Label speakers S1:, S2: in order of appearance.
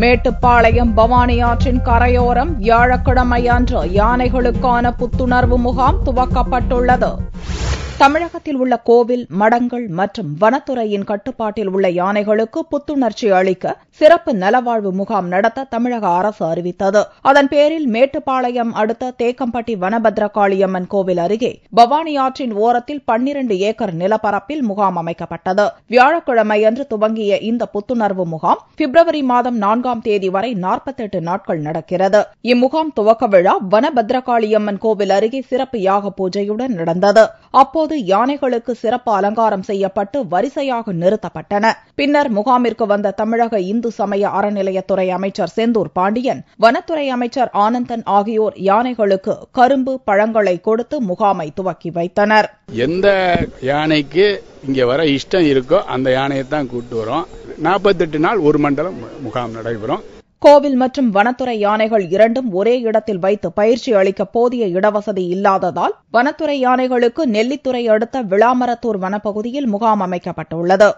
S1: மேட்டுப்பாளையம் பவானி ஆற்றின் கரையோரம் வியாழக்கிழமை அன்று யானைகளுக்கான புத்துணர்வு முகாம் துவக்கப்பட்டுள்ளது. தமிழகத்தில் உள்ள கோவில், மடங்கள் மற்றும் வனத்துறையின் கட்டுப்பாட்டில் உள்ள யானைகளுக்கு புத்துணர்ச்சி அளிக்க சிறப்பு நலவாழ்வு முகாம் நடத்த தமிழக அரசு அறிவித்தது. அதன் பேரில் மேட்டுப்பாளையம் அடுத்த தேக்கம்பட்டி வனபத்ரகாளியம்மன் கோவில் அருகே பவானி ஆற்றின் ஓரத்தில் 12 ஏக்கர் நிலப்பரப்பில் முகாம் அமைக்கப்பட்டது. வியாழக்கிழமையன்று துவங்கிய இந்த புத்துணர்வு முகாம் பிப்ரவரி மாதம் 4ஆம் தேதி வரை 48 நாட்கள் நடக்கிறது. இம்முகாம் துவக்க விழா வனபத்ரகாளியம்மன் கோவில் அருகே சிறப்பு யாக பூஜையுடன் நடந்தது. அப்போது யானைகளுக்கு சிறப்பு அலங்காரம் செய்யப்பட்டு வரிசையாக நிறுத்தப்பட்டன. பின்னர் முகாமிற்கு வந்த தமிழக இந்து சமய அறநிலையத்துறை அமைச்சர் செந்தூர் பாண்டியன், வனத்துறை அமைச்சர் ஆனந்தன் ஆகியோர் யானைகளுக்கு கரும்பு, பழங்களை கொடுத்து முகாமை துவக்கி வைத்தனர்.
S2: எந்த யானைக்கு இங்க வர இஷ்டம் இருக்கோ அந்த யானையை தான் கூட்டு வரோம். 48 நாள் ஒரு மண்டலம் முகாம் நடைபெறும்.
S1: கோவில் மற்றும் வனத்துறை யானைகள் இரண்டும் ஒரே இடத்தில் வைத்து பயிற்சி அளிக்க போதிய இடவசதி இல்லாததால் வனத்துறை யானைகளுக்கு நெல்லித்துறை அடுத்த விளாமரத்தூர் வனப்பகுதியில் முகாம் அமைக்கப்பட்டுள்ளது.